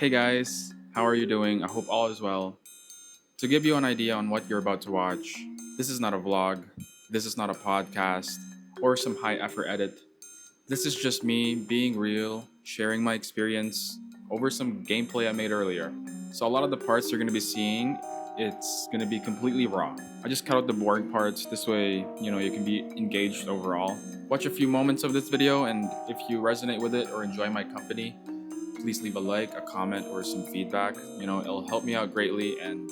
Hey guys, how are you doing? I hope all is well. To give you an idea on what you're about to watch, this is not a vlog, this is not a podcast, or some high effort edit. This is just me being real, sharing my experience over some gameplay I made earlier. So a lot of the parts you're going to be seeing, it's going to be completely raw. I just cut out the boring parts, this way, you can be engaged overall. Watch a few moments of this video, and if you resonate with it or enjoy my company, please leave a like, a comment, or some feedback. It'll help me out greatly, and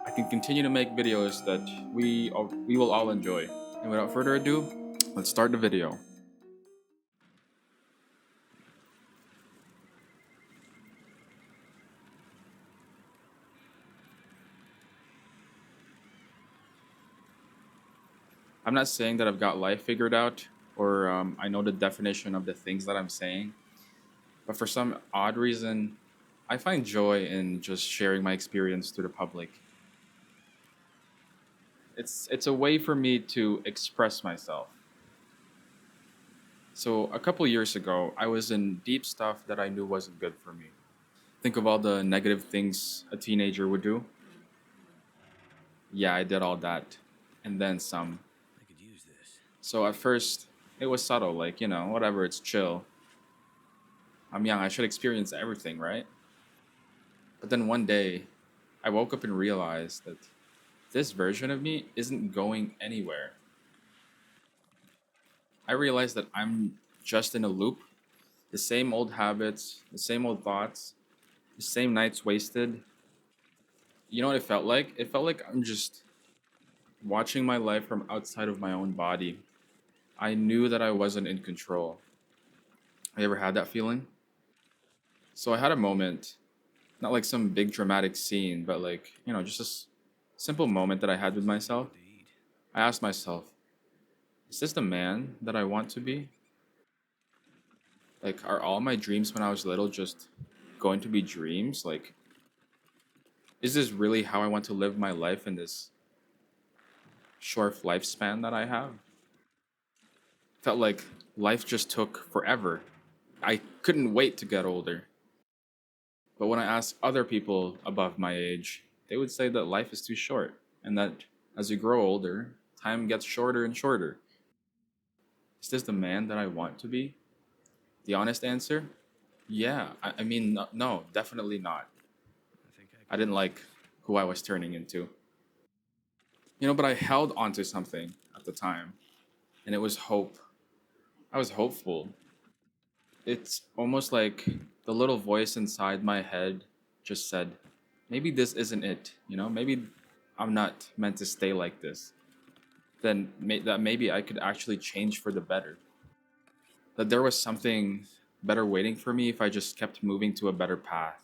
I can continue to make videos that we will all enjoy. And without further ado, let's start the video. I'm not saying that I've got life figured out or I know the definition of the things that I'm saying, but for some odd reason, I find joy in just sharing my experience to the public. It's a way for me to express myself. So a couple years ago, I was in deep stuff that I knew wasn't good for me. Think of all the negative things a teenager would do. Yeah, I did all that, and then some. I could use this. So at first, it was subtle, like, whatever, it's chill. I'm young, I should experience everything, right? But then one day, I woke up and realized that this version of me isn't going anywhere. I realized that I'm just in a loop, the same old habits, the same old thoughts, the same nights wasted. You know what it felt like? It felt like I'm just watching my life from outside of my own body. I knew that I wasn't in control. Have you ever had that feeling? So I had a moment, not like some big dramatic scene, but like, just a simple moment that I had with myself. To eat. I asked myself, is this the man that I want to be? Like, are all my dreams when I was little just going to be dreams? Like, is this really how I want to live my life in this short lifespan that I have? Felt like life just took forever. I couldn't wait to get older. But when I asked other people above my age, they would say that life is too short and that as you grow older, time gets shorter and shorter. Is this the man that I want to be? The honest answer? Yeah. I mean, no, no, definitely not. I think I I could. didn't like who I was turning into. But I held onto something at the time, and it was hope. I was hopeful. It's almost like the little voice inside my head just said, maybe this isn't it, maybe I'm not meant to stay like this. That maybe I could actually change for the better. That there was something better waiting for me if I just kept moving to a better path.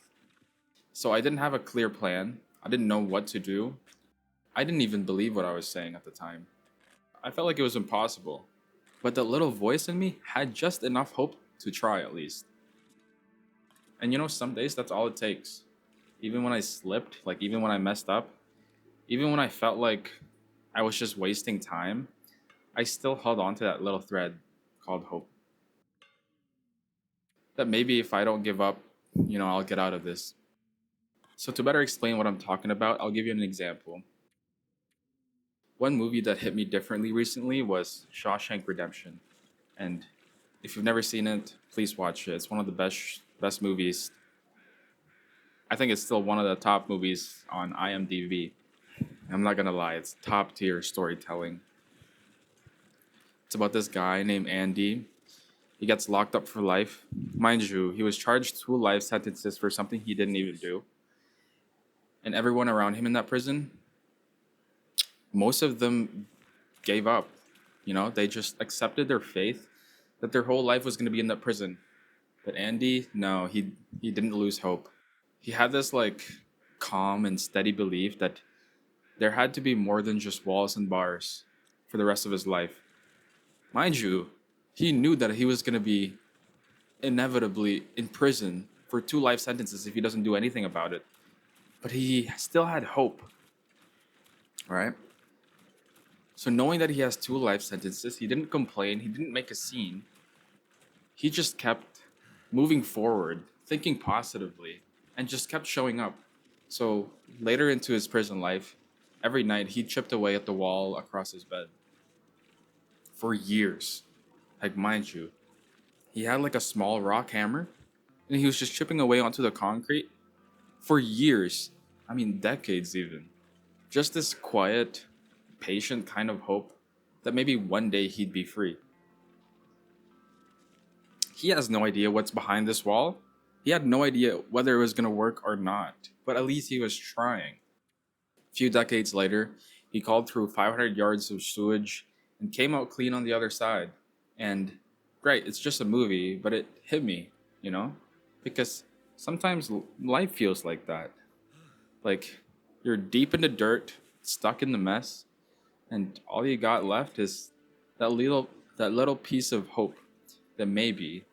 So I didn't have a clear plan. I didn't know what to do. I didn't even believe what I was saying at the time. I felt like it was impossible. But the little voice in me had just enough hope to try at least. And some days that's all it takes. Even when I slipped, like even when I messed up, even when I felt like I was just wasting time, I still held on to that little thread called hope. That maybe if I don't give up, I'll get out of this. So, to better explain what I'm talking about, I'll give you an example. One movie that hit me differently recently was Shawshank Redemption. And if you've never seen it, please watch it. It's one of the best movies. I think it's still one of the top movies on IMDb. I'm not gonna lie, it's top tier storytelling. It's about this guy named Andy. He gets locked up for life. Mind you, he was charged 2 life sentences for something he didn't even do. And everyone around him in that prison, most of them gave up. They just accepted their faith that their whole life was going to be in that prison. But Andy, no, he didn't lose hope. He had this like calm and steady belief that there had to be more than just walls and bars for the rest of his life. Mind you, he knew that he was going to be inevitably in prison for 2 life sentences if he doesn't do anything about it. But he still had hope, right? So knowing that he has 2 life sentences, he didn't complain, he didn't make a scene. He just kept moving forward, thinking positively. and just kept showing up. So later into his prison life, every night he chipped away at the wall across his bed for years. Like, mind you, he had like a small rock hammer and he was just chipping away onto the concrete for years. I mean, decades even. Just this quiet, patient kind of hope that maybe one day he'd be free. He has no idea what's behind this wall. He had no idea whether it was going to work or not, but at least he was trying. A few decades later, he called through 500 yards of sewage and came out clean on the other side. And great, it's just a movie, but it hit me, you know? Because sometimes life feels like that. Like you're deep in the dirt, stuck in the mess, and all you got left is that little that little piece of hope that maybe,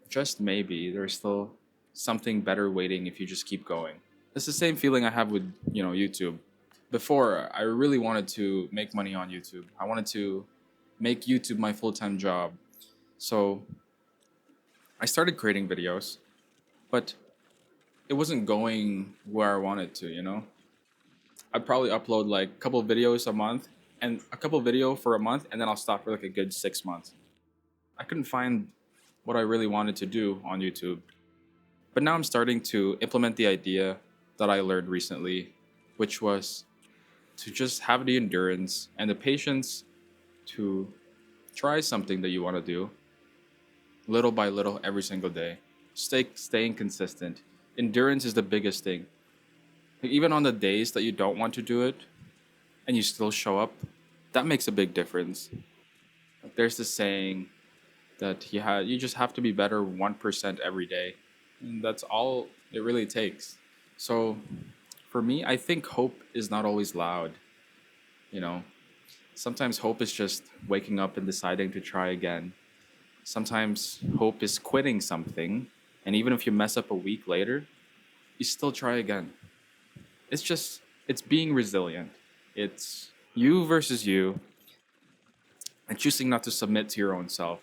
just maybe, there's still something better waiting if you just keep going. It's the same feeling I have with, YouTube. Before, I really wanted to make money on YouTube. I wanted to make YouTube my full-time job. So, I started creating videos, but it wasn't going where I wanted to. I'd probably upload like a couple videos a month and a couple video for a month and then I'll stop for like a good 6 months. I couldn't find what I really wanted to do on YouTube. But now I'm starting to implement the idea that I learned recently, which was to just have the endurance and the patience to try something that you want to do little by little every single day. Staying consistent. Endurance is the biggest thing. Like, even on the days that you don't want to do it and you still show up, that makes a big difference. Like, there's this saying that you just have to be better 1% every day. And that's all it really takes. So for me, I think hope is not always loud, you know. Sometimes hope is just waking up and deciding to try again. Sometimes hope is quitting something, and even if you mess up a week later, you still try again. It's being resilient. It's you versus you and choosing not to submit to your own self.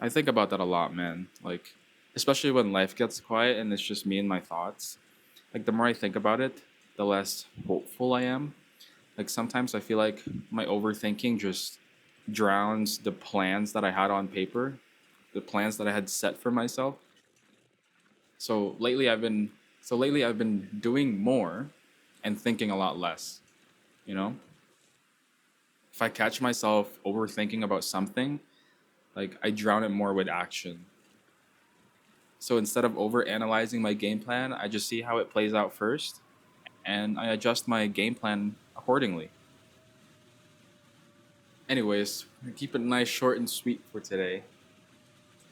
I think about that a lot, man. Like, especially when life gets quiet and it's just me and my thoughts. Like, the more I think about it, the less hopeful I am. Like, sometimes I feel like my overthinking just drowns the plans that I had on paper, the plans that I had set for myself. So lately I've been doing more and thinking a lot less, you know? If I catch myself overthinking about something, like I drown it more with action. So instead of over analyzing my game plan, I just see how it plays out first and I adjust my game plan accordingly. Anyways, keep it nice, short, and sweet for today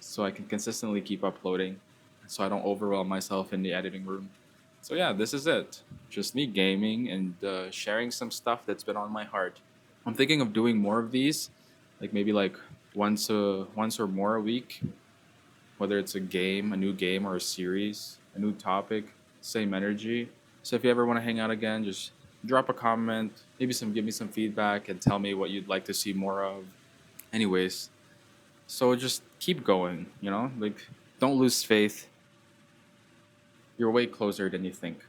so I can consistently keep uploading so I don't overwhelm myself in the editing room. So, yeah, this is it. Just me gaming and sharing some stuff that's been on my heart. I'm thinking of doing more of these, like maybe like once or more a week, whether it's a game, a new game, or a series, a new topic, same energy. So if you ever want to hang out again, just drop a comment, maybe give me some feedback, and tell me what you'd like to see more of. Anyways, so just keep going. Like don't lose faith. You're way closer than you think.